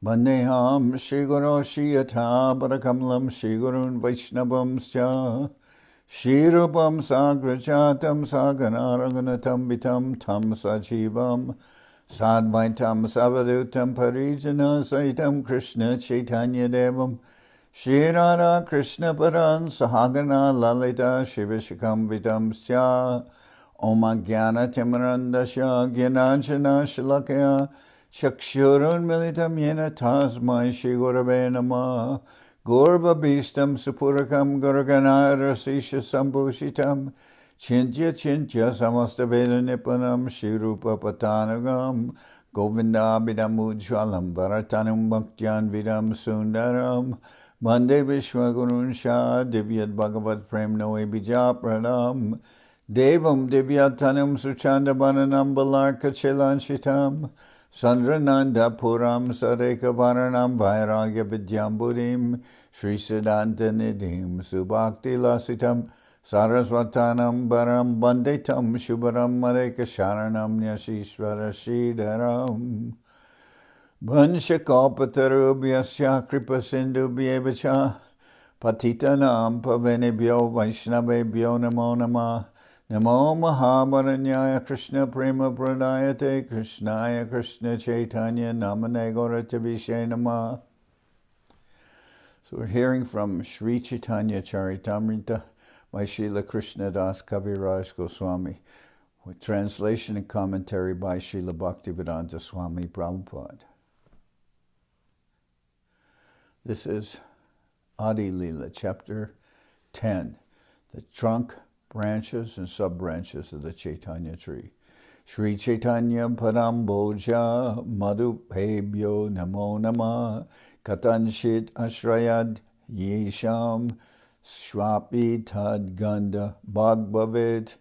Vandeham Shri Guru Shri Yatha Parakamalam Shri Gurun Vaishnavam Scha Shri Rupam Sagrajatam Saganaraganatam Vitam Tam Sajivam Sadvaitam Savadutam Parijana Saitam Krishna Chaitanya Devam Shri Radha Krishna Paran Sahagana Lalita Shivashikam Vitam Scha Om Jnana Timarandasya Gyananjana Shalakya Chakshurun Militam Yena Tasmai Shri Gurave Namah Gorva Bhistam Supurakam Gurganara Sisha Sambhushitam Chintya Samasta Veda Nipanam Shri Rupa Patanagam Govinda Bidam Ujwalam Varatanam Bhaktyan Vidam Sundaram Mande Vishwagurun Shah Divyat Bhagavat Prem Noe Bija Pranam Devam Divyatanam Suchanda Bananam Balarka Chilanshitam Sandrananda Puram Sareka Varanam Vairagya Vidyamburim Sri Siddhanta Nidhim Subhakti Lasitam Saraswatanam Baram Bandetam Shubharam Mareka Sharanam Nyashishvara Shridaram Vanshakapatarubhyasya Kripa Sindhubhyevacha Patitanam Pavenebhyo Vaishnavebhyo Namo Namah Namo Mahavaranyaya Krishna Prema Pradayate Krishnaya Krishna Chaitanya Namane Gauratavishe Namah. So we're hearing from Sri Chaitanya Charitamrita by Srila Krishnadas Kaviraj Goswami, with translation and commentary by Srila Bhaktivedanta Swami Prabhupada. This is Adi-lila, chapter 10, the trunk, branches and sub-branches of the Chaitanya tree. Sri Chaitanya Paramboja Madhupebhyo Namo Nama Katanshit Ashrayad Yesham Shwapi Tad Ganda Bhagavavid.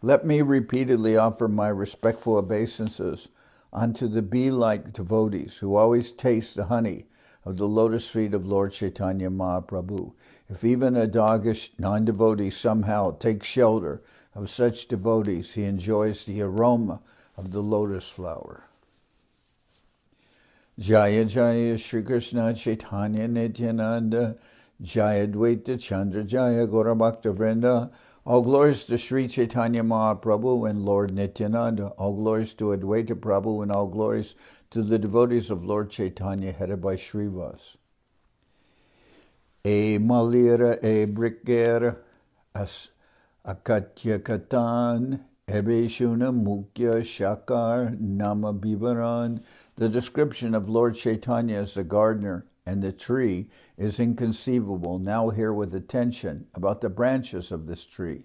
Let me repeatedly offer my respectful obeisances unto the bee-like devotees who always taste the honey of the lotus feet of Lord Chaitanya Mahaprabhu. If even a doggish non-devotee somehow takes shelter of such devotees, he enjoys the aroma of the lotus flower. Jaya Jaya Shri Krishna Chaitanya Nityananda Jaya Dvaita Chandra Jaya Gaurabhakta Vrinda. All glories to Sri Chaitanya Mahaprabhu and Lord Nityananda. All glories to Advaita Prabhu and all glories to the devotees of Lord Chaitanya headed by Srivas. E malira e brickera as akatya katan ebeshuna mukya shakar nama bibaran. The description of Lord Chaitanya as the gardener and the tree is inconceivable. Now hear with attention about the branches of this tree.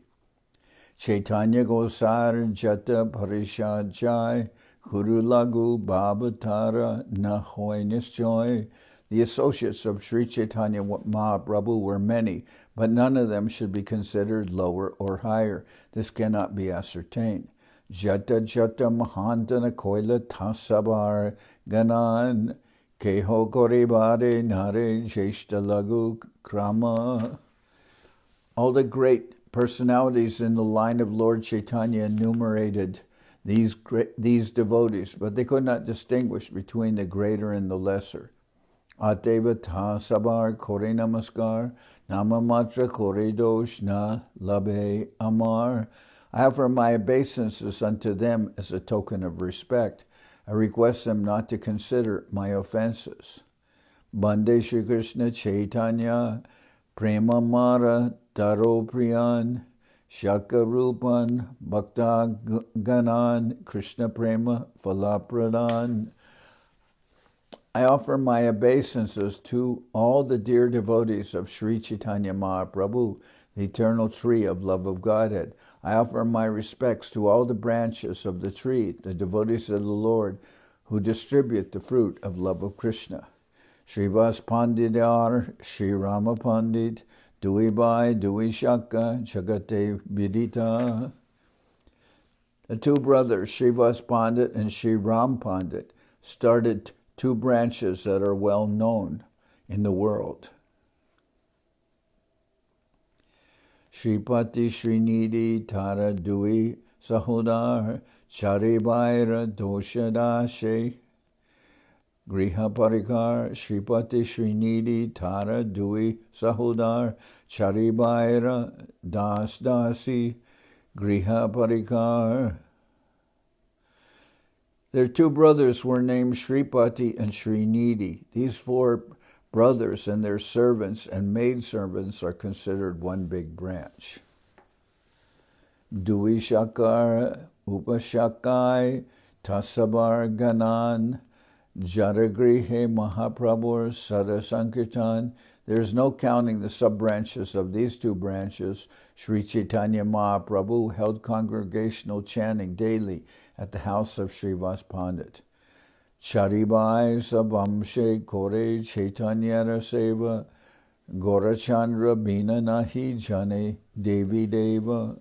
Chaitanya Gosar Jata Parishad Jai Guru Lagu Babatara Nahoy Nisjoy. The associates of Sri Chaitanya Mahaprabhu were many, but none of them should be considered lower or higher. This cannot be ascertained. Jata Jata Mahantana Koila Tasabar Ganan Keho Koribare Nare Jeshta Lagu Krama. All the great personalities in the line of Lord Chaitanya enumerated these devotees, but they could not distinguish between the greater and the lesser. Ateva ta sabar kore namaskar, nama matra kore dosh na labe amar. I offer my obeisances unto them as a token of respect. I request them not to consider my offenses. Bande Shri Krishna Chaitanya Prema Mara Taro Priyan Shaka Rupan Bhakta Ganan Krishna Prema Falapradan. I offer my obeisances to all the dear devotees of Sri Chaitanya Mahaprabhu, the eternal tree of love of Godhead. I offer my respects to all the branches of the tree, the devotees of the Lord, who distribute the fruit of love of Krishna. Srivas Pandidar, Sri Rama Pandit, Dui Bai, Dui Shaka, Jagate Vidita. The two brothers, Srivas Pandit and Sri Ram Pandit, started two branches that are well known in the world. Sripati Srinidhi Tara Dui Sahodar Charibaira Doshadashe. Griha Parikar, Shripati Srinidhi, Tara Dui Sahodar, Charibaira, Das Dasi, Griha Parikar. Their two brothers were named Sripati and Srinidhi. These four brothers and their servants and maidservants are considered one big branch. Dui Shakar, Upashakai, Tasabar Ganan, Jadagrihe Mahaprabhu, Sada Sankirtan. There is no counting the sub-branches of these two branches. Sri Chaitanya Mahaprabhu held congregational chanting daily at the house of Srivas Pandit. Charibai Sabamshe Kore Chaitanya Seva, Gorachandra Bina Nahi Jane Devi Deva.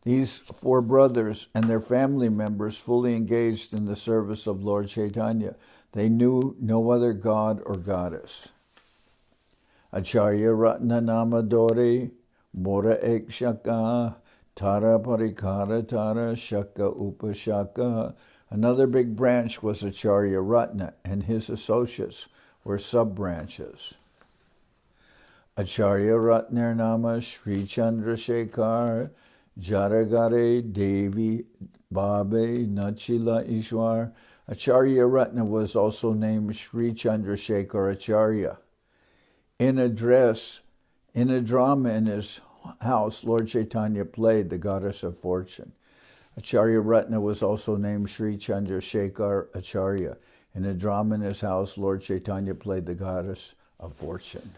These four brothers and their family members fully engaged in the service of Lord Chaitanya. They knew no other god or goddess. Acharya Ratna Namadori, Mora Ek Shaka, Tara Parikara Tara, Shaka Upashaka. Another big branch was Acharya Ratna, and his associates were sub-branches. Acharya Ratna Nama Sri Chandrasekhar, Jaragare Devi Babe Nachila Ishwar. Acharya Ratna was also named Sri Chandrasekhar Acharya. In a drama in his house, Lord Chaitanya played the goddess of fortune. Acharya Ratna was also named Sri Chandrasekhar Acharya. In a drama in his house, Lord Chaitanya played the goddess of fortune.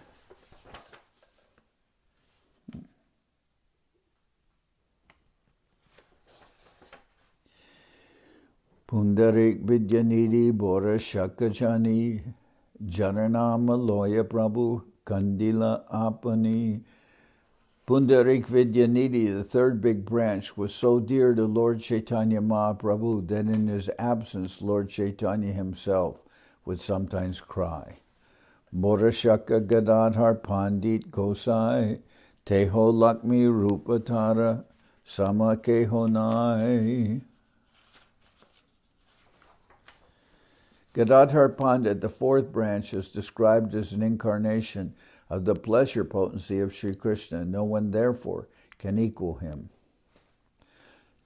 Pundarik Vidyanidhi Bora Shakachani, Janarnama Loya Prabhu, Kandila Apani. Pundarik Vidyanidhi, the third big branch, was so dear to Lord Chaitanya Mahaprabhu that in his absence, Lord Chaitanya himself would sometimes cry. Bora Shaka Gadadhar Pandit Gosai, Teho Lakmi Rupatara, Sama Kehonai. Gadadhar Pandit, the fourth branch, is described as an incarnation of the pleasure potency of Sri Krishna. No one, therefore, can equal him.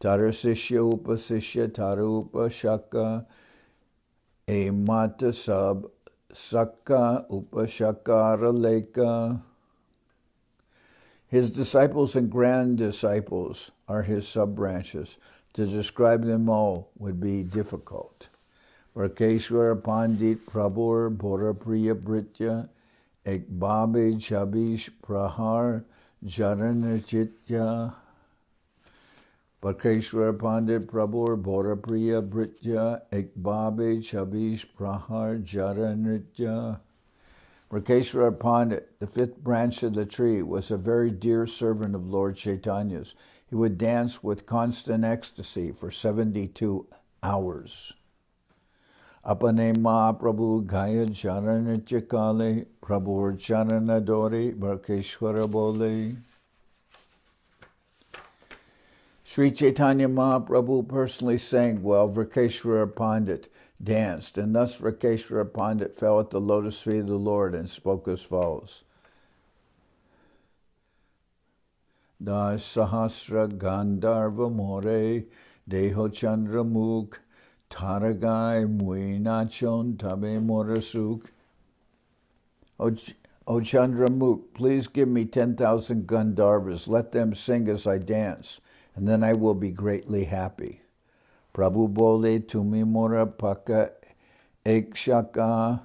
Tarasishya Upasishya Tarupa Shaka Emata Sab Sakka Upashakara Leka. His disciples and grand disciples are his sub-branches. To describe them all would be difficult. Rakeshwar Pandit Prabhur Bora Priya Britya Ekbabe Chabish Prahar Jaranachitya. Rakeshwar Pandit Prabhur Bora Priya Britya Ekbabe Chabish Prahar Jaranritya. Rakeshwar Pandit, the fifth branch of the tree, was a very dear servant of Lord Chaitanya's. He would dance with constant ecstasy for 72 hours. Apane Mahaprabhu Gaya Charanitya Kale Prabhur Charanadori Rakeshwara Bole. Sri Chaitanya Mahaprabhu personally sang while Rakeshwara Pandit danced, and thus Rakeshwara Pandit fell at the lotus feet of the Lord and spoke as follows. Das Sahasra Gandharva More Deho Chandra Mukh Taragai Muinachon Tabe Morasuk. O Chandramukh, please give me 10,000 Gandharvas. Let them sing as I dance, and then I will be greatly happy. Prabhu Bole Tumi Mora Paka Ekshaka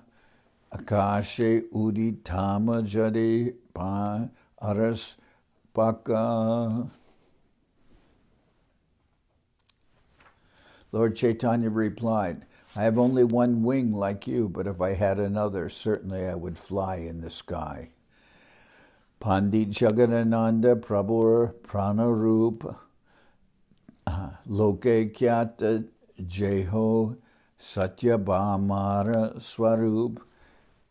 Akashe Udi Tama Jadi Pa Aras Paka. Lord Chaitanya replied, I have only one wing like you, but if I had another, certainly I would fly in the sky. Pandit Jagadananda Prabhur Pranarup Loke Kyata Jeho Satyabhamara Swarup.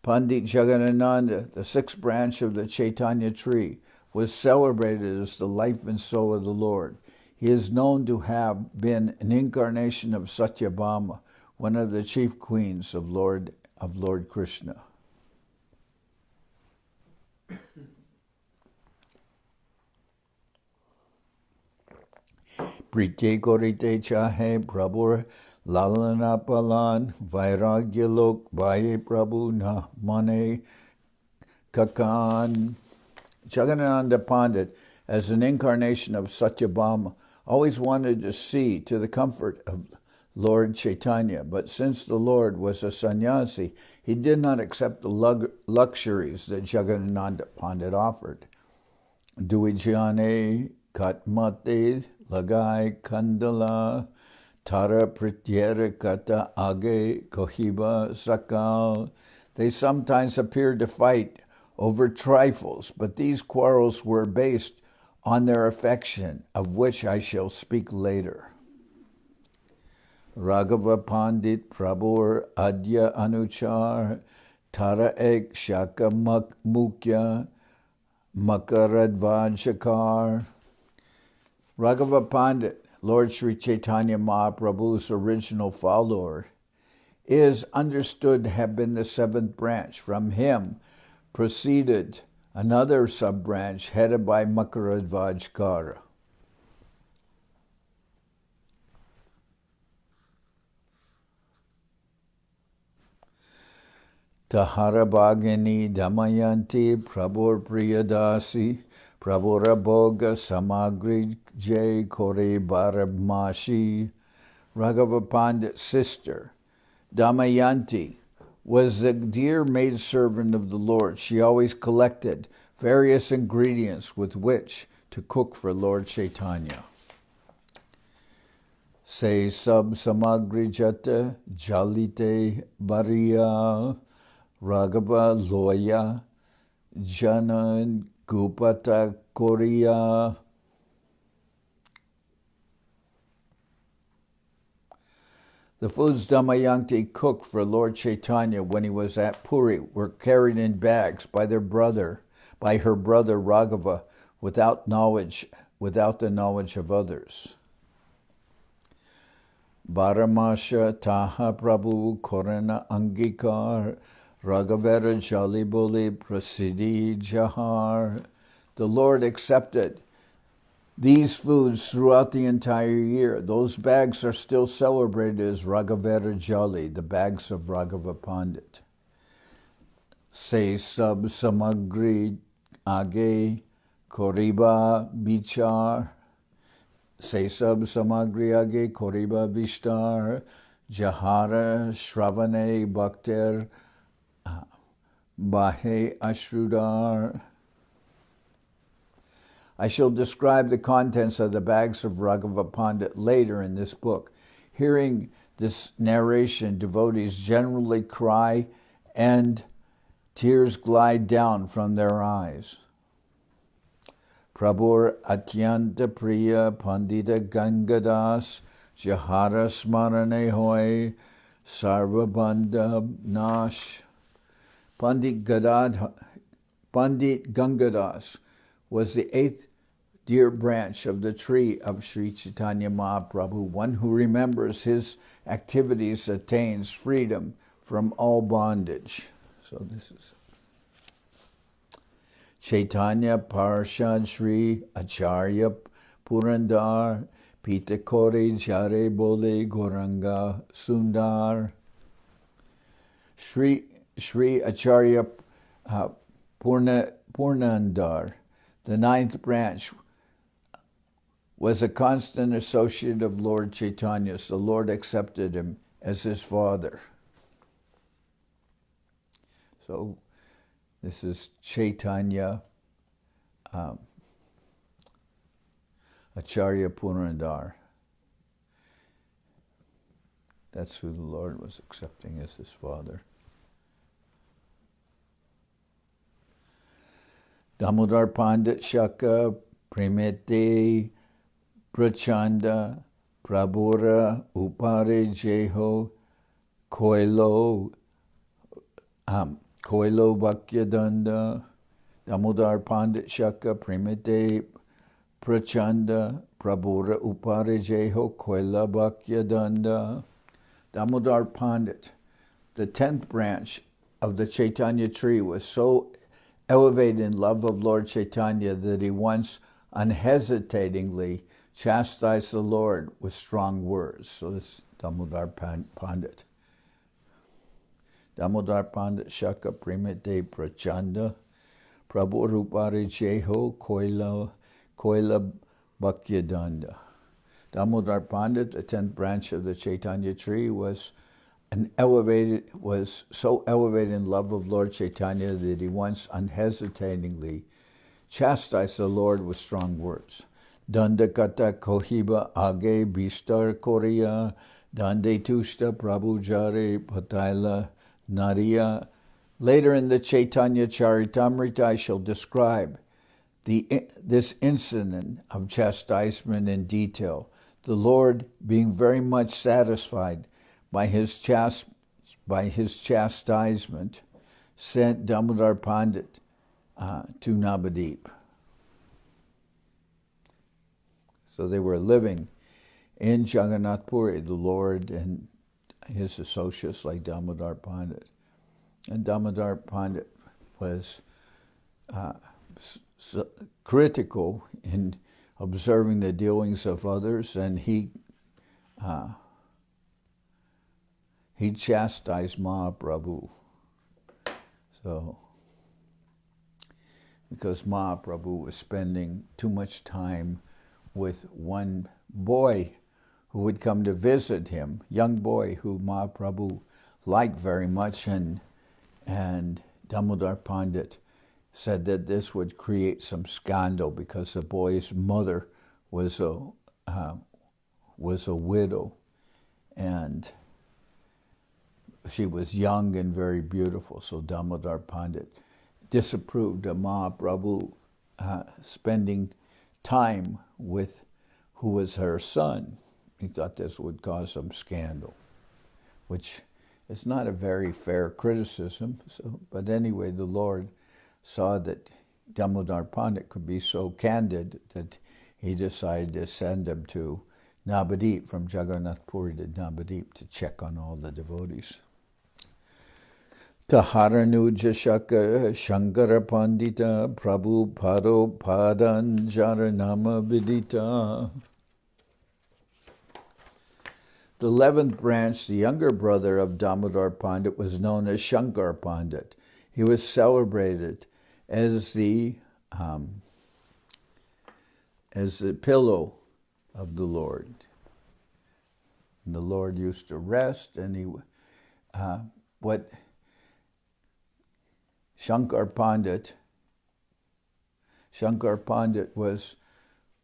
Pandit Jagadananda, the sixth branch of the Chaitanya tree, was celebrated as the life and soul of the Lord. He is known to have been an incarnation of Satyabhama, one of the chief queens of Lord of Lord Krishna. Prite korite chahe Prabhu lalana palan vairagya lok bhaye Prabhu na mane kakan. Jagannatha Pandit, as an incarnation of Satyabhama, always wanted to see to the comfort of Lord Chaitanya, but since the Lord was a sannyasi, he did not accept the luxuries that Jagannatha Pandit offered. Duijane katmate lagai kandala tara prityera kata age kohiba sakal. They sometimes appeared to fight over trifles, but these quarrels were based on their affection, of which I shall speak later. Raghava Pandit Prabhur Adya Anuchar Tara Ek Shaka Mukya Makaradvajakar. Raghava Pandit, Lord Sri Chaitanya Mahaprabhu's original follower, is understood to have been the seventh branch. From him proceeded another sub-branch headed by Makaradvajkara. Tahara Bhagini Damayanti Prabhur Priyadasi Prabhura Bhoga Samagri Jay Kore Barabmashi. Raghava Pandit's sister, Damayanti, was the dear maidservant of the Lord. She always collected various ingredients with which to cook for Lord Chaitanya. Se sab samagri jata jalite bariya Raghava loya jana gupata koriya. The foods Damayanti cooked for Lord Chaitanya when he was at Puri were carried in bags by her brother Raghava without the knowledge of others. Baramasha Taha Prabhu Korana Angikar Raghavera Jaliboli Prasidi Jahar. The Lord accepted these foods throughout the entire year. Those bags are still celebrated as Raghavera Jali, the bags of Raghava Pandit. Se sab samagri age koriba bichar. Se sab samagri age koriba vishtar. Jahara shravane bhakter bahe ashrudar. I shall describe the contents of the bags of Raghava Pandit later in this book. Hearing this narration, devotees generally cry and tears glide down from their eyes. Prabhur Atyanta Priya Pandita Gangadas Jahara Smarane Hoy Sarvabandha Nash. Pandit Gangadas was the eighth dear branch of the tree of Sri Chaitanya Mahaprabhu. One who remembers his activities attains freedom from all bondage. So this is Chaitanya Parshad Sri Acharya Purandar Pitakore Jare Bole Goranga Sundar. Sri Acharya Purnandar, the ninth branch, was a constant associate of Lord Chaitanya, so the Lord accepted him as his father. So this is Chaitanya Acharya Purnandar. That's who the Lord was accepting as his father. Damodar Pandit Shaka Primete Prachanda Prabhura Upare Jeho Koilo Bhakyadanda. Damodar Pandit Shaka Primete Prachanda Prabhura Upare Jeho Koila Bhakyadanda. Damodar Pandit, the 10th branch of the Chaitanya tree was so elevated in love of Lord Chaitanya that he once unhesitatingly chastised the Lord with strong words. So this is Damodar Pandit. Damodar Pandit Shaka Primite Prachanda Prabhu Rupari Jeho Koila Bhakyadanda. Damodar Pandit, the 10th branch of the Chaitanya tree, was so elevated in love of Lord Chaitanya that he once unhesitatingly chastised the Lord with strong words. Dandakata Kohiba Age Bistar Korea Dande Tushta Prabhu Jare Pataila Nariya. Later in the Chaitanya Charitamrita, I shall describe this incident of chastisement in detail. The Lord, being very much satisfied by his chastisement, sent Damodar Pandit to Navadip. So they were living in Jagannath Puri, the Lord and his associates like Damodar Pandit. And Damodar Pandit was critical in observing the dealings of others, and he chastised Mahaprabhu. So, because Mahaprabhu was spending too much time with one boy who would come to visit him, young boy who Mahaprabhu liked very much, and Damodar Pandit said that this would create some scandal because the boy's mother was a widow, and she was young and very beautiful. So Damodar Pandit disapproved of Mahaprabhu spending time with who was her son. He thought this would cause some scandal, which is not a very fair criticism. But anyway, the Lord saw that Damodar Pandit could be so candid that he decided to send him to Navadip, from Jagannath Puri to Navadip, to check on all the devotees. Taharanu Jashaka Shankara Pandita Prabhu Pado Padan Jaranama Vidita. The 11th branch, the younger brother of Damodar Pandit, was known as Shankar Pandit. He was celebrated as the pillow of the Lord. And the Lord used to rest, and Shankar Pandit was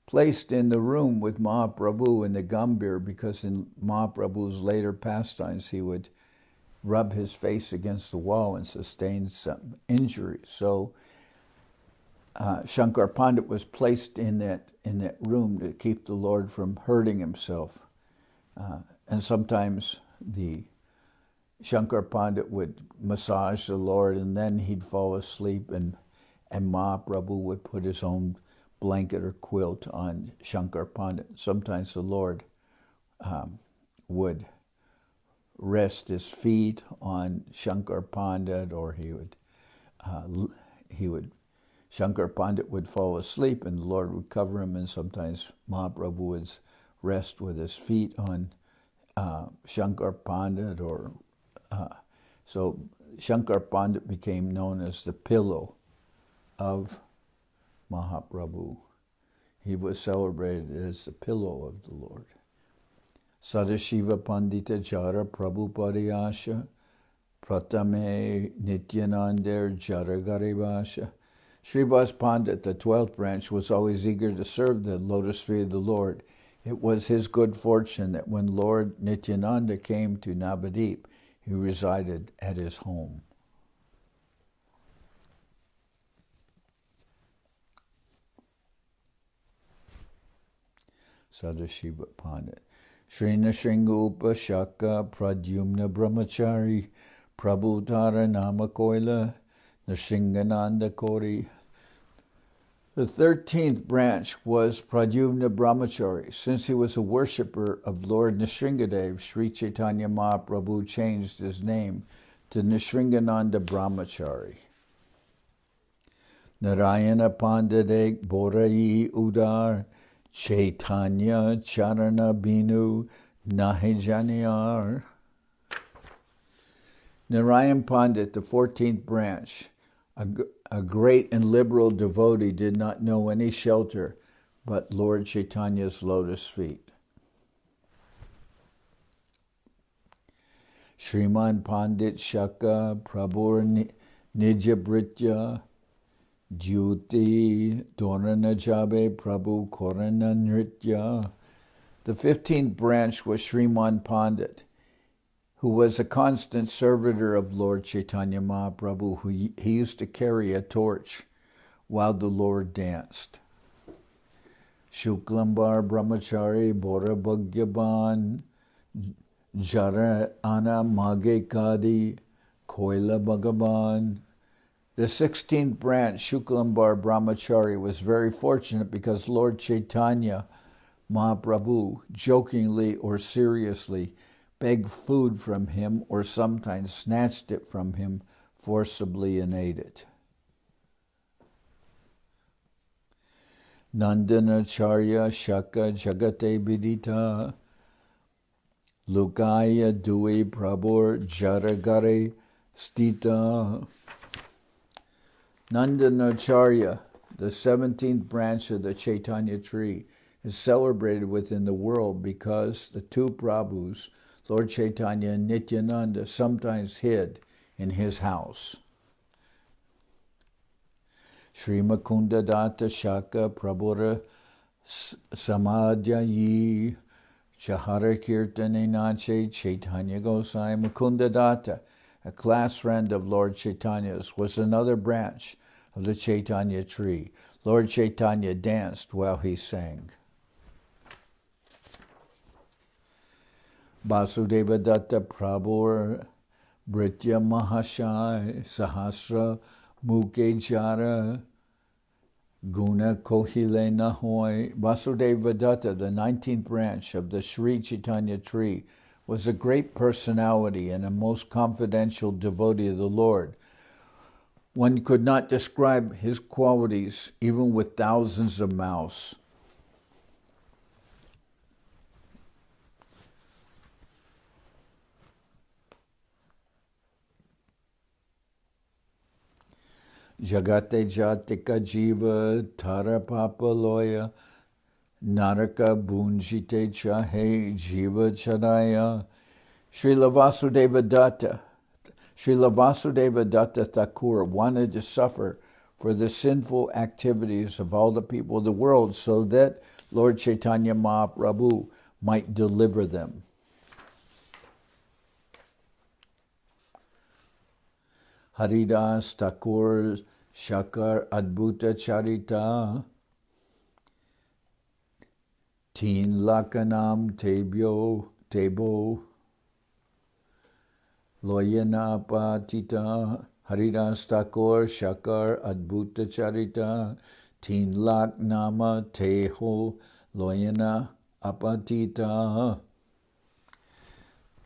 placed in the room with Mahaprabhu in the Gambhir, because in Mahaprabhu's later pastimes he would rub his face against the wall and sustain some injury. So Shankar Pandit was placed in that room to keep the Lord from hurting himself. And sometimes the Shankar Pandit would massage the Lord, and then he'd fall asleep, and Mahaprabhu would put his own blanket or quilt on Shankar Pandit. Sometimes the Lord would rest his feet on Shankar Pandit, or Shankar Pandit would fall asleep and the Lord would cover him, and sometimes Mahaprabhu would rest with his feet on Shankar Pandit, so Shankar Pandit became known as the pillow of Mahaprabhu. He was celebrated as the pillow of the Lord. Sadashiva Pandita Jara Prabhu Pariyasha Pratame Nityanandar Jara Garibasha. Sripad Pandit, the 12th branch, was always eager to serve the lotus feet of the Lord. It was his good fortune that when Lord Nityananda came to Navadip, he resided at his home. Sadashiva Pandit. Srina Shringupa Shaka Pradyumna Brahmachari Prabhutara Namakoila Nrsingananda Kori. The 13th branch was Pradyumna Brahmachari. Since he was a worshipper of Lord Nrsingadev, Sri Chaitanya Mahaprabhu changed his name to Nishringananda Brahmachari. Narayana Pandade Borai Udar Chaitanya Charana Binu Nahijaniyar. Narayan Pandit, the 14th branch, a great and liberal devotee, did not know any shelter but Lord Chaitanya's lotus feet. Shriman Pandit Shaka Prabhur Nijabritya Jyoti Dorana Jabe Prabhu Korana Nritya. The 15th branch was Shriman Pandit, who was a constant servitor of Lord Chaitanya Mahaprabhu, who he used to carry a torch while the Lord danced. Shuklambar Brahmachari Bora Bhagyaban Jara Ana Mage Kadi Koila Bhagavan. The 16th branch, Shuklambar Brahmachari, was very fortunate because Lord Chaitanya Mahaprabhu, jokingly or seriously, begged food from him or sometimes snatched it from him forcibly and ate it. Nandanacharya Shaka Jagate Vidita Lukaya Dui Prabhur Jaragare Stita. Nandanacharya, the 17th branch of the Chaitanya tree, is celebrated within the world because the two Prabhus, Lord Chaitanya and Nityananda, sometimes hid in his house. Sri Mukunda Datta Shaka Prabhura Samadhyayi Chahara Kirtane Nache Chaitanya Gosai. Mukunda Datta, a class friend of Lord Chaitanya's, was another branch of the Chaitanya tree. Lord Chaitanya danced while he sang. Vasudeva Datta Prabhur Britya Mahashai Sahasra Mukhe Jara Guna Kohile Nahoy. Vasudeva Datta, the 19th branch of the Sri Chaitanya tree, was a great personality and a most confidential devotee of the Lord. One could not describe his qualities even with thousands of mouths. Jagate Jatika Jiva Tara Papaloya Naraka Bunjite Chahe Jiva Chadaya. Srila Vasudeva Datta Thakur wanted to suffer for the sinful activities of all the people of the world so that Lord Chaitanya Mahaprabhu might deliver them. Haridas Thakur Shakar Adbhuta Charita Teen Lakanam Tebo Loyana Patita. Haridas Thakur Shakar Adbhuta Charita Teen Lak Nama Teho Loyana Apatita.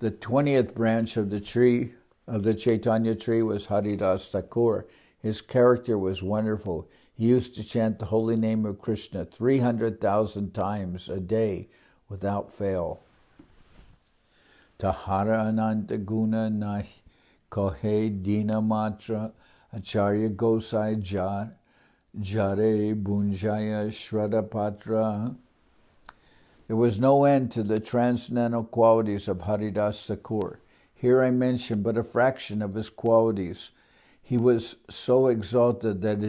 The 20th branch of the tree of the Chaitanya tree was Haridas Thakur. His character was wonderful. He used to chant the holy name of Krishna 300,000 times a day without fail. Tahara Ananta Guna Nahi Kohe Dina Matra Acharya Gosai Jare Bunjaya Shradapatra. There was no end to the transcendental qualities of Haridas Thakur. Here I mention but a fraction of his qualities. He was so exalted that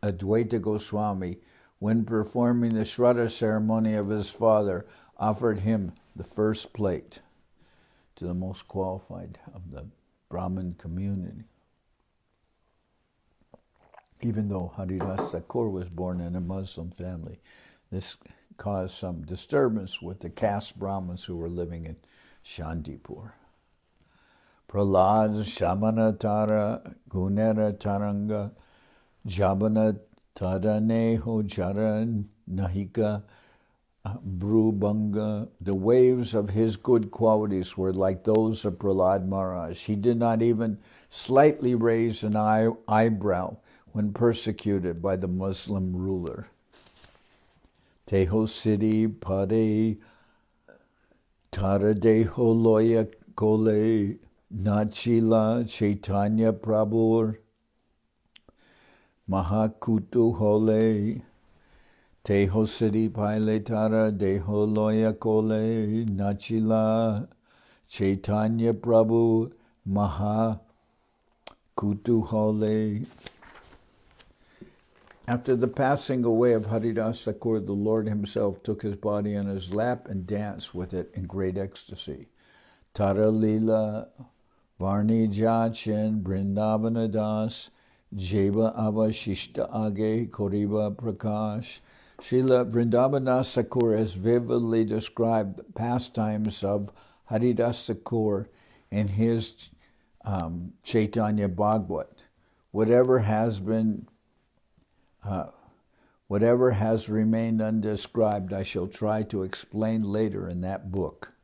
Advaita Goswami, when performing the Shraddha ceremony of his father, offered him the first plate to the most qualified of the Brahmin community. Even though Haridas Thakur was born in a Muslim family, this caused some disturbance with the caste Brahmins who were living in Shantipur. Prahlad Shamanatara Gunera Taranga Jabana Taraneho Jara Nahika Brubanga. The waves of his good qualities were like those of Prahlad Maharaj. He did not even slightly raise an eyebrow when persecuted by the Muslim ruler. Teho Siddhi Pade Taradeho Loya Kole Nachila Chaitanya Prabhu Mahakutu Hole Teho Siddhi Pale Tara Deho Loya Kole Nachila Chaitanya Prabhu Mahakutu Hole. After the passing away of Haridas Thakur, the Lord himself took his body on his lap and danced with it in great ecstasy. Adi-lila Varni Jachin Brindavana Das Jeva Avashishta Age Koriba Prakash. Srila Vrindavan Thakur has vividly described the pastimes of Haridas Thakur in his Chaitanya Bhagavat. Whatever has remained undescribed, I shall try to explain later in that book,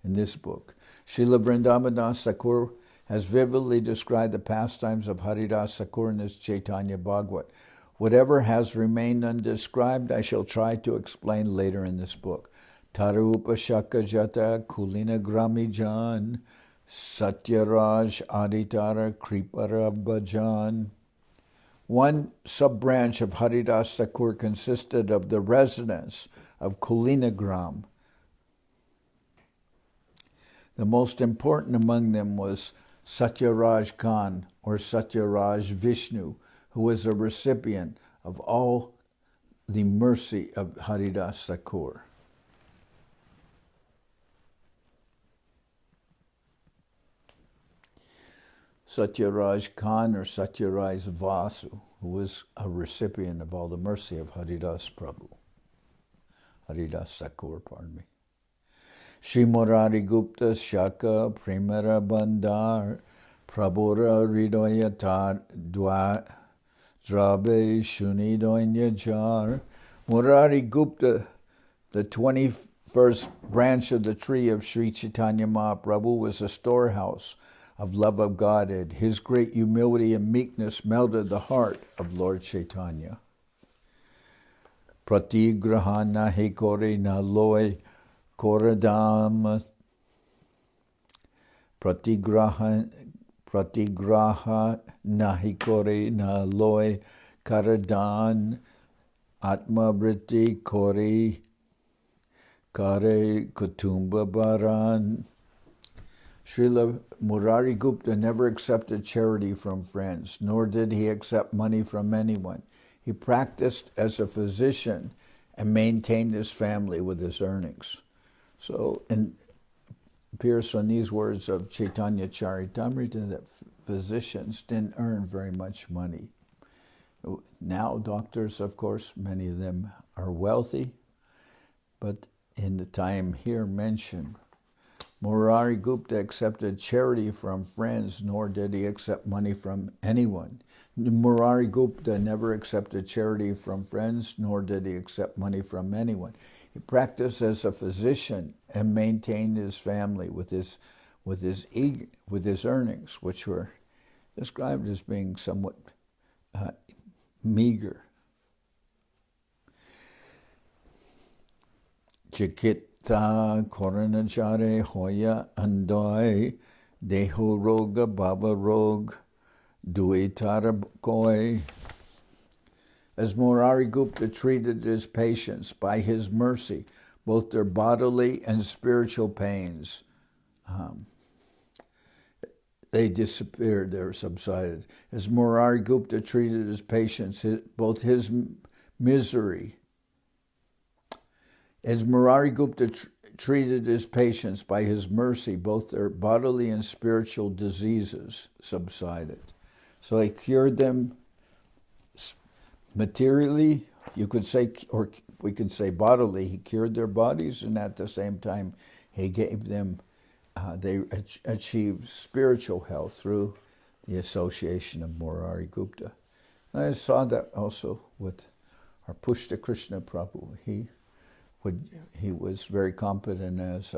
in this book. Srila Vrindavan Thakur has vividly described the pastimes of Haridas Thakur in his Chaitanya Bhagavat. Whatever has remained undescribed, I shall try to explain later in this book. Tarupa Shaka Jata Kulina Gramijan Satyaraj Aditara Kripara Bhajan. One sub-branch of Haridas Thakur consisted of the residents of Kulinagram. The most important among them was Satyaraj Khan, or Satyaraj Vishnu, who was a recipient of all the mercy of Haridas Thakur. Satyaraj Khan, or Satyaraj Vasu, who was a recipient of all the mercy of Haridas Thakur, pardon me. Shri Murari Gupta Shaka Primera Bandar Prabhura Ridoyatar Drabe Shunidonya Jar. Murari Gupta, the 21st branch of the tree of Sri Chaitanya Mahaprabhu, was a storehouse of love of Godhead. His great humility and meekness melted the heart of Lord Chaitanya. Pratigrahana hekore na loy koradam. Pratigraha nahikore na loy karadan atma vritti kore kare kutumba baran. Srila Murari Gupta never accepted charity from friends, nor did he accept money from anyone. He practiced as a physician and maintained his family with his earnings. So it appears from these words of Chaitanya Charitamrita that physicians didn't earn very much money. Now doctors, of course, many of them are wealthy, but in the time here mentioned, Murari Gupta accepted charity from friends, nor did he accept money from anyone. Murari Gupta never accepted charity from friends, nor did he accept money from anyone. He practiced as a physician and maintained his family with his earnings, which were described as being somewhat meager. Chikita Koranachare Hoya Andoi Deho Roga Baba Rog Duitara Koi. As Murari Gupta treated his patients, by his mercy, both their bodily and spiritual pains, they disappeared, they were subsided. As Murari Gupta treated his patients, both his misery, as Murari Gupta treated his patients, by his mercy, both their bodily and spiritual diseases subsided. So he cured them materially, you could say, or we could say bodily. He cured their bodies, and at the same time, he gave them, they achieved spiritual health through the association of Murari Gupta. And I saw that also with our Pushta Krishna Prabhu. He he was very competent as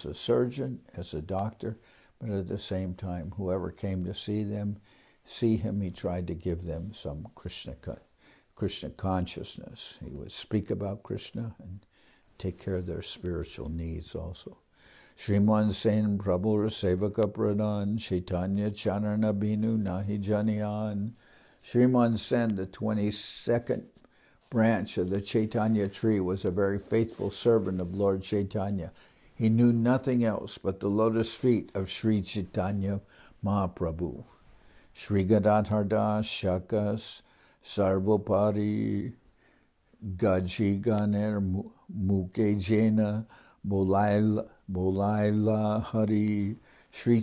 a surgeon, as a doctor, but at the same time, whoever came to see him, he tried to give them some Krishna consciousness. He would speak about Krishna and take care of their spiritual needs also. Shriman Sen Prabhu Sevaka Pradhan Chaitanya Charitamrita Binu Nahi Janiyan. Shriman Sen, the 22nd branch of the Chaitanya tree, was a very faithful servant of Lord Chaitanya. He knew nothing else but the lotus feet of Sri Chaitanya Mahaprabhu. Sri Gadadhardas Shakas Sarvopari Gaji Ganer Muke Jena Bolaila Hari Sri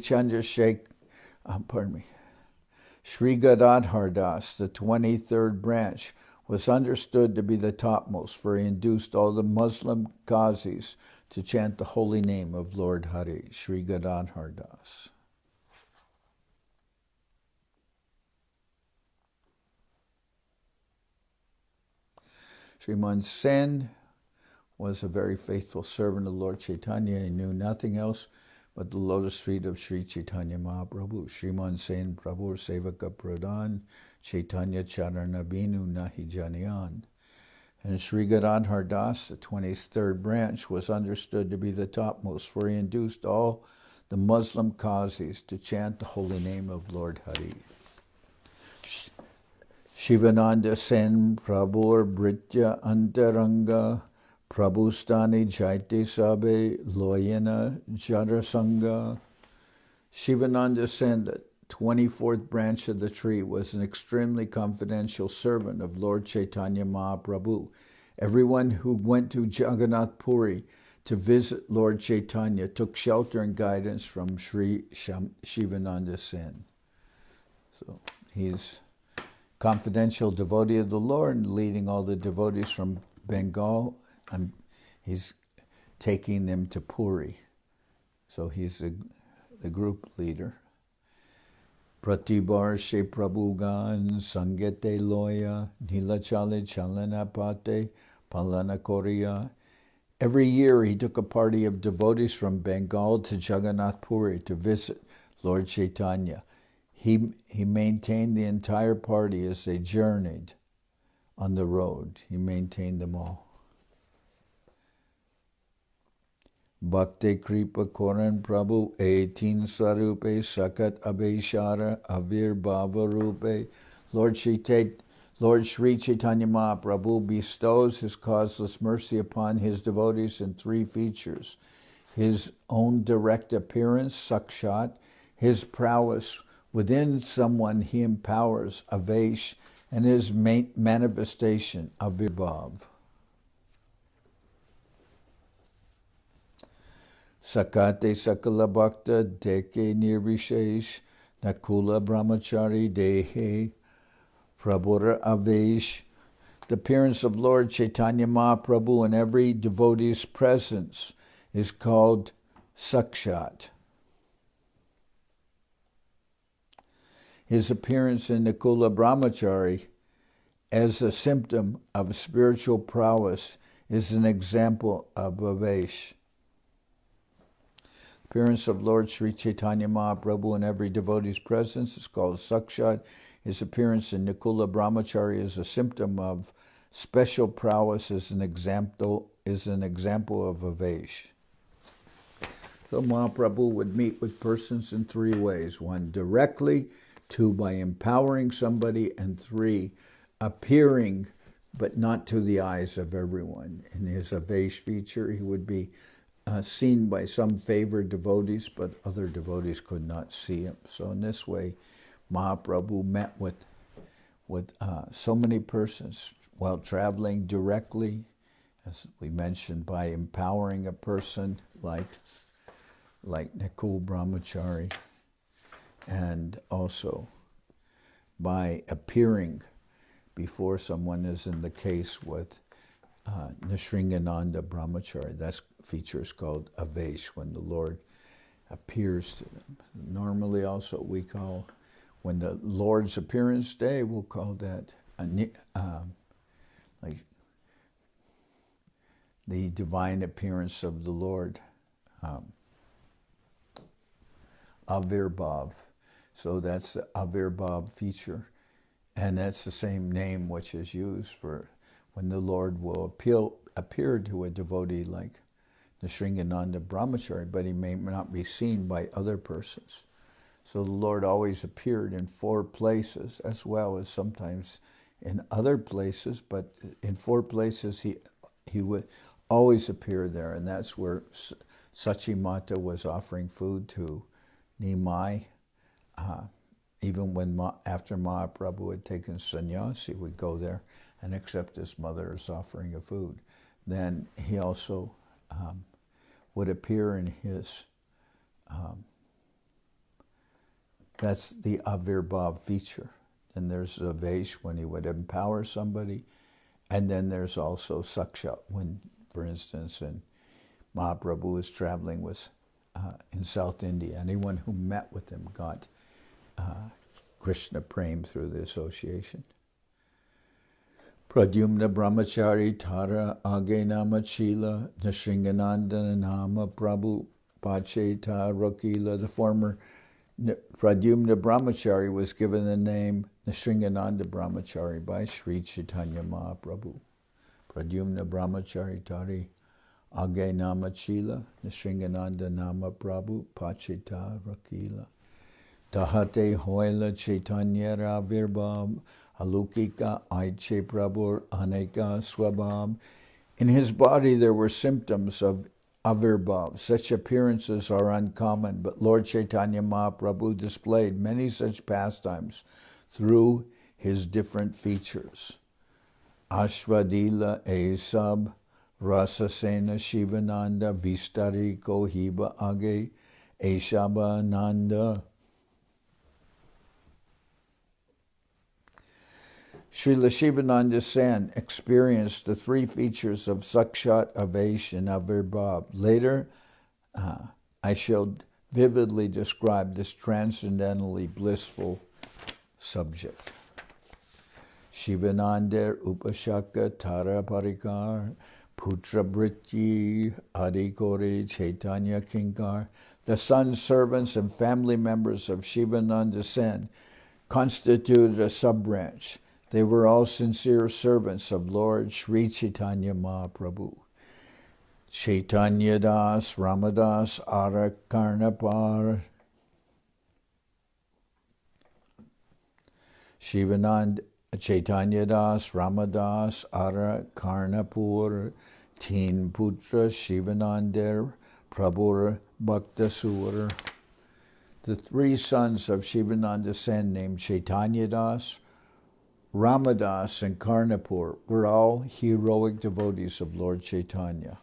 Sri Gadadhardas, the 23rd branch, was understood to be the topmost, for he induced all the Muslim Qazis to chant the holy name of Lord Hari, Sri Gadadhardas. Shriman Sen was a very faithful servant of Lord Chaitanya. He knew nothing else but the lotus feet of Sri Chaitanya Mahaprabhu. Shriman Sen Prabhu Sevaka Pradhan Chaitanya Charitamrita Binu Nahi Janiyan. And Sri Gadadhardas, the 23rd branch, was understood to be the topmost, for he induced all the Muslim Qazis to chant the holy name of Lord Hari. Shivananda Sen Prabhur Britya Antaranga Prabhustani Jaiti Sabe Loyana Jadarasanga. Shivananda Sen, the 24th branch of the tree, was an extremely confidential servant of Lord Chaitanya Mahaprabhu. Everyone who went to Jagannath Puri to visit Lord Chaitanya took shelter and guidance from Sri Shivananda Sen. So he's confidential devotee of the Lord and leading all the devotees from Bengal, and he's taking them to Puri. So he's the group leader. Pratibar She Prabhugan Sangete Loya Nilachale Chalanapate Palana Korea. Every year he took a party of devotees from Bengal to Jagannath Puri to visit Lord Chaitanya. He maintained the entire party as they journeyed on the road. He maintained them all. Bhakti Kripa Koran Prabhu 18 Sarupe Sakat Abheshara Avir Bhava Rupe. Lord Sri Chaitanya Mahaprabhu bestows his causeless mercy upon his devotees in 3 features: his own direct appearance, Sakshat, his prowess within someone he empowers, Avesh, and his manifestation, Avirbhav. Sakate Sakala Bhakta Deke Nirvishesh Nakula Brahmachari Dehe Prabhura Avesh. The appearance of Lord Chaitanya Mahaprabhu in every devotee's presence is called Sakshat. His appearance in Nakula Brahmachari as a symptom of spiritual prowess is an example of Avesh. Appearance of Lord Sri Chaitanya Mahaprabhu in every devotee's presence is called Sakshat. His appearance in Nakula Brahmachari is a symptom of special prowess, is an example of Avesh. So Mahaprabhu would meet with persons in 3 ways: 1, directly; 2, by empowering somebody; and 3, appearing, but not to the eyes of everyone. In his Avesh feature, he would be seen by some favored devotees, but other devotees could not see him. So in this way, Mahaprabhu met with so many persons while traveling directly, as we mentioned, by empowering a person like Nakul Brahmachari, and also by appearing before someone, as in the case with Nishringananda Brahmachari. That feature is called Avesh, when the Lord appears to them. Normally also we call, when the Lord's appearance day, we'll call that like the divine appearance of the Lord. Avirbhav. So that's the Avirbhav feature. And that's the same name which is used for when the Lord will appear to a devotee like the Sringananda Brahmachari, but he may not be seen by other persons. So the Lord always appeared in 4 places, as well as sometimes in other places, but in 4 places he would always appear there, and that's where Sachimata was offering food to Nimai. Even when after Mahaprabhu had taken sannyas, he would go there and accept his mother's offering of food. Then he also would appear in his, that's the Avirbhav feature. And there's the Vesh when he would empower somebody. And then there's also Saksha when, for instance, in Mahaprabhu was traveling in South India. Anyone who met with him got Krishna Prem through the association. Pradyumna Brahmachari Tara Age Nama Chila Nashringanandana Nama Prabhu Pacheta Rokila. The former Pradyumna Brahmachari was given the name Nashringananda Brahmachari by Sri Chaitanya Mahaprabhu. Pradyumna Brahmachari Tari Age Nama Chila Nashringananda Nama Prabhu Pacheta Rokila. Tahate Hoila Chaitanya Ravirbhav Alukika Aiche Prabhur Aneka Swabham. In his body there were symptoms of Avirbhav. Such appearances are uncommon, but Lord Chaitanya Mahaprabhu displayed many such pastimes through his different features. Ashvadila Esab Rasasena Shivananda Vistari Kohiba Age Eshabananda. Srila Shivananda Sen experienced the 3 features of Sakshat, Avesh, and Avirbhav. Later, I shall vividly describe this transcendentally blissful subject. Shivananda Upashaka Tara Parikar Putra Brityi Adikore Chaitanya Kinkar. The sons, servants, and family members of Shivananda Sen constituted a sub-branch. They were all sincere servants of Lord Sri Chaitanya Mahaprabhu. Chaitanya Das, Ramadas, Ara Karnapar, Shivananda, Chaitanya Das, Ramadas, Ara Karnapur, Teen Putra, Shivananda, Prabhur Bhaktasur. The 3 sons of Shivananda Sen named Chaitanya Das, Ramadas, and Karnapur were all heroic devotees of Lord Chaitanya.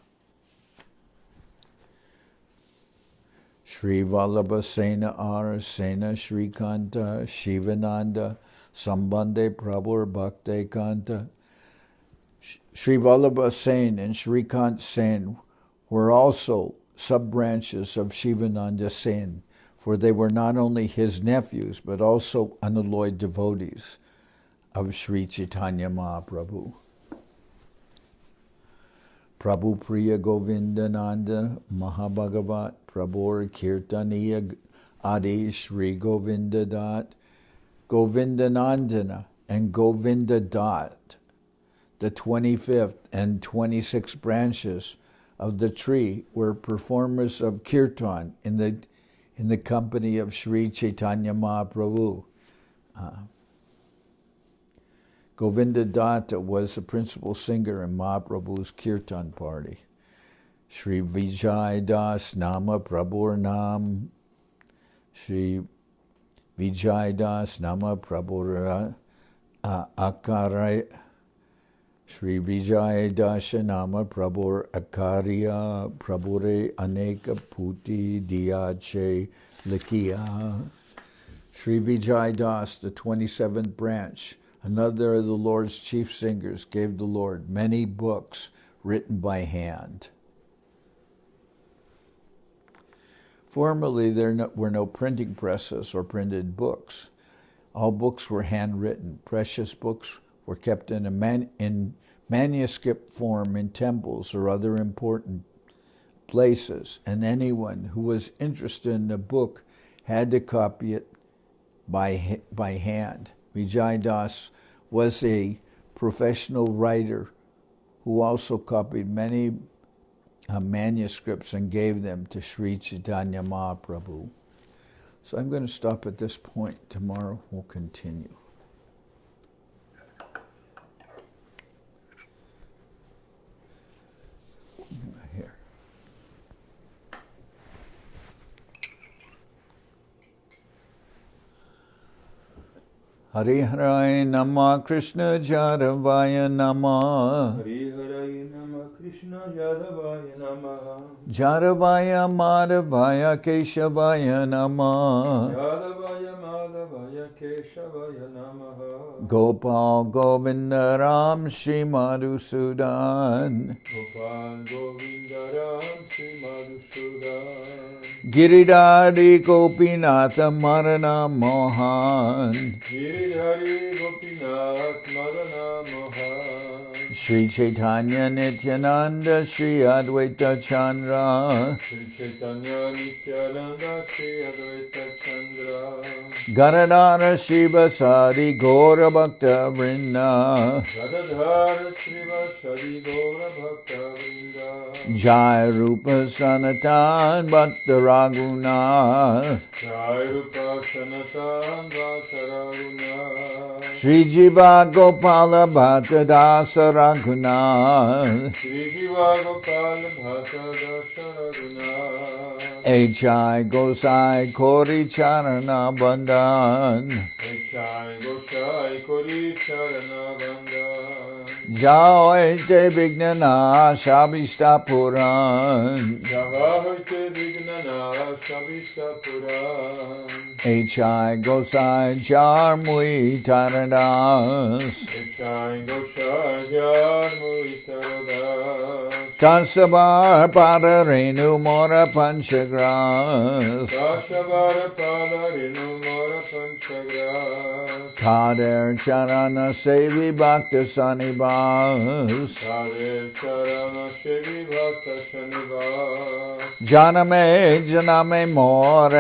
Sri Vallabha Sena Ara Sena Sri Kanta Shivananda Sambandhe Prabhur Bhakte Kanta. Sri Vallabha Sen and Sri Kant Sen were also sub-branches of Shivananda Sen, for they were not only his nephews but also unalloyed devotees of Sri Chaitanya Mahaprabhu. Prabhu Priya Govindananda Mahabhagavat Prabhur Kirtaniya Adi Sri Govinda Dat. Govindanandana and Govinda Dat, the 25th and 26th branches of the tree, were performers of kirtan in the company of Sri Chaitanya Mahaprabhu. Govinda Datta was the principal singer in Mahaprabhu's kirtan party. Sri Vijay Das Nama Prabhur Nam. Sri Vijay Das Nama Prabhur Akarai. Sri Vijay Dasha Nama Prabhur Akarya Prabhure Aneka Puti Diache Likia. Sri Vijay Das, the 27th branch, another of the Lord's chief singers, gave the Lord many books written by hand. Formerly, there were no printing presses or printed books. All books were handwritten. Precious books were kept in manuscript form in temples or other important places, and anyone who was interested in the book had to copy it by hand. Vijay Das was a professional writer who also copied many manuscripts and gave them to Sri Chaitanya Mahaprabhu. So I'm going to stop at this point. Tomorrow we'll continue. Here. Hare Hare Nama Krishna Jadavaya Nama Hare Hare Nama Krishna Jadavaya Nama Jadavaya Madhavaya Keshavaya Nama Jadavaya Madhavaya Keshavaya Nama Gopal Govinda Ram Shri Madhusudan Gopal Govinda Ram Shri Madhusudan Giridhari Gopinatha Marana Mohan Giridhari Gopinath Madana Mohan Sri Chaitanya Nityananda Sri Advaita Chandra Sri Chaitanya Nityananda Sri Advaita Chandra Garadhara Shiva Sadi Gaura Bhakta Vrinda Gadadhar Srivasadi Gaura Bhakta Vrinda Jai Rupa Sanatan Bhakta Raghunath Jai Rupa Sanatan Bhakta Sri Jiva Gopala Bhatta Dasa Raghunath Sri Jiva Gopal Bhatta Dasa Raghunath H.I. Gosai Kori Charana Bandhan Echai Gosai Kori Charana Bandhan Jai Te Vignana Shabishta Puran Java Hoite Vignana Shabishta Puran H.I. Gosai Jarmui Taradas Echai Gosai Jarmu Itaradas Kasabar Padarenu Mora Panchagras Dashavar Padarinu Mora Panchagras Kader Charana Sevi Bhakta Sanibas Sade Charana Shevi Bhakta Shanivas Janame More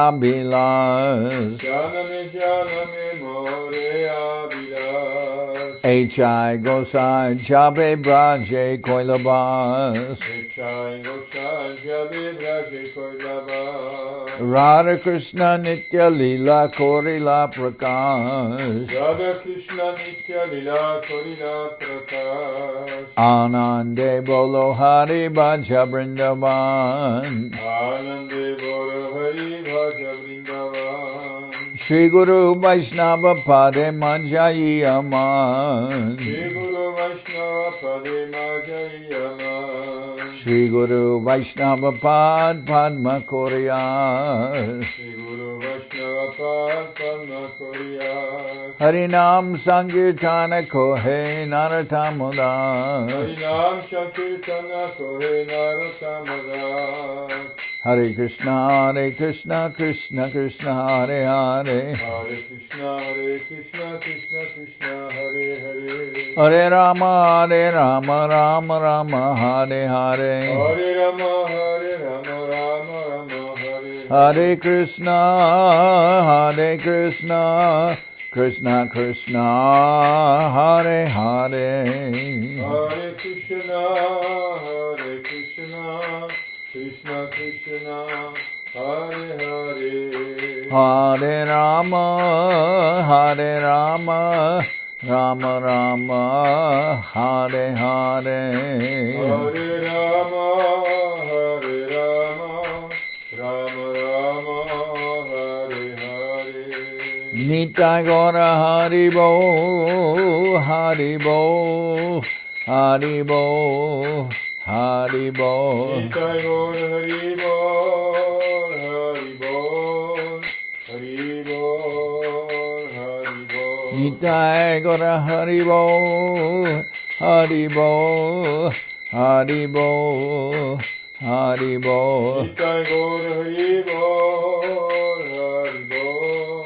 Abhilas Janame More Abhilas H.I. Gosai Jabe Braje Koilabas Echai Gosai Jabe Braje Koilabas Radha Krishna Nitya Lila Korila Prakash Radha Krishna Nitya Lila Korila Prakash Anande Bolo Hari Bhaja Vrindavan Anande Boro Hari Bhaja Vrindavan Shri Guru Vaishnava Pade Manjayi Aman Shri Guru Vaishnava Pade Majai Aman Shri Guru Vaishnava Pad Padma Koriyas Shri Guru Vaishnava Pad Padma Koriyas Harinam Sankirtana Kohe Naratamudas Harinam Sankirtana Kohe Naratamudas Hare Krishna Krishna Krishna Hare Hare Hare Krishna Krishna Krishna Hare Hare Hare Rama Rama Rama Hare Hare Hare Rama Rama Hare Hare Krishna Krishna Krishna Hare Hare Hare Krishna Krishna Krishna Hare Hare Hare Rama Rama Rama Hare Hare Hare Rama Rama Rama Hare Hare Nitai Gora Haribo Haribo Haribo Haribo Nitai Gaur Hari Bol Hari Bol Hari Bol Hari Bol Nitai Gora Haribo Haribo Haribo Haribo Nitai Gaur Hari Bol Hari Bol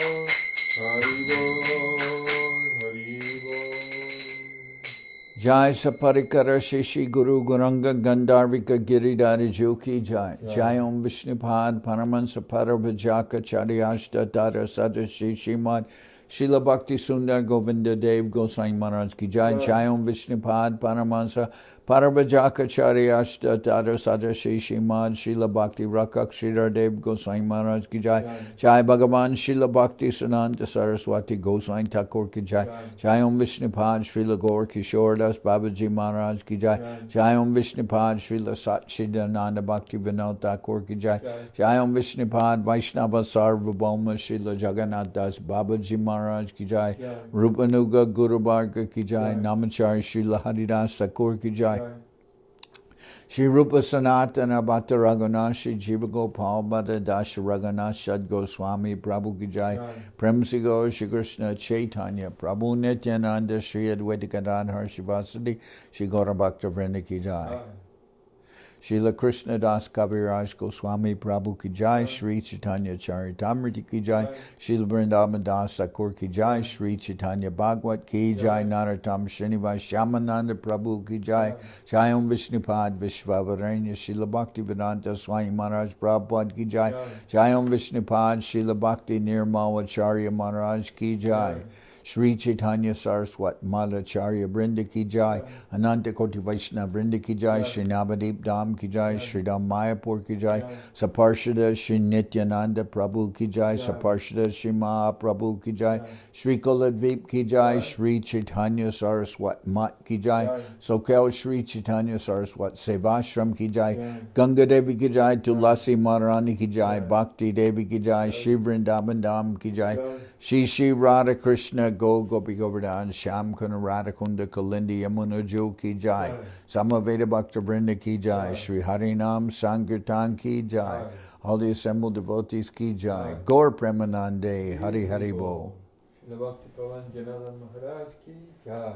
Hari Bol Hari Bol Jai Saparikara Shishi Guru Guranga Gandharvika Giridhari Juki Jai. Jai Om Vishnupad Paramansa Parabhajaka Charyashta Tara Sada Shishimad Srila Bhakti Sundar Govinda Dev Goswami Maharaj Ki Jai. Jai Om Vishnupad Paramansa Parabhajaka Charyashta Tara Sada Shishimad Srila Bhakti Rakak Sridhar Dev Goswami Maharaj Ki Jai. Jai Bhagavan Srila Bhakti Sananta Saraswati Goswami Thakur Ki Jai. Jai Om Vishnupad Srila Gaur Kishore Das Babaji Maharaj Ki Jai. Jai Om Vishnupad Srila Satchidananda Bhakti Vinod Thakur Ki Jai. Jai Om Vishnupad Vaishnava Sarvabhauma Srila Jagannath Das Babaji Maharaj Ki Jai. Rupanuga Guru Bharga Ki Jai. Namachari Srila Haridas Thakur Ki Jai. Shri Rupa Sanatana Bhatta Raghunath Shri Jiva Gopal Bhatta Dasha Raghunath Shad Goswami Prabhu Ki Jai. Prem Si Gaur Shri Krishna Chaitanya Prabhu Nityananda Shri Advaita Gadadhar Shivasadi Shri Gaura Bhakta Vrinda Ki Jai. Srila Krishnadas Kaviraj Goswami Prabhu Ki Jai. Sri Chaitanya Charitamrita Ki Jai. Srila Vrindavan Das Thakur Ki Jai. Sri Chaitanya Bhagwat Ki Jai. Narottam Srinivas Shyamananda Prabhu Ki Jai. Jai Om Vishnupad Vishwavaranya Srila Bhakti Vedanta Swami Maharaj Prabhupada Ki Jai. Jai Om Vishnupad Srila Bhakti Nirmalacharya Maharaj Ki Jai. Sri Chaitanya Saraswat Malacharya Vrinda Ki Jai. Ananta Koti Vaishnava Vrinda Ki Jai. Shri Navadip Dham Ki Jai. Shri Dham Mayapur Ki Jai. Saparshada Shri Nityananda Prabhu Ki Jai. Saparshada Shri Mahaprabhu Ki Jai. Shri Kuladvip Ki Jai. Shri Chaitanya Saraswat Mat Ki Jai. Soquel Shri Chaitanya Saraswat Sevashram Ki Jai. Ganga Devi Ki Jai. Tulasi Maharani Ki Jai. Bhakti Devi Ki Jai. Shri Vrindavan Dham Ki Jai. Shri Radha Krishna Go Gopi Govardhan Sham Kuna Radha Kunda Kalindi Yamuna Jo Ki Jai. Samaveda Bhakta Vrinda Ki Jai. Shri Harinam Sankirtan Ki Jai. All the assembled devotees Ki Jai. Gaur Premanande Hari Hari Bo. Srila Bhakti Pavan Janardan Maharaj Ki Jai.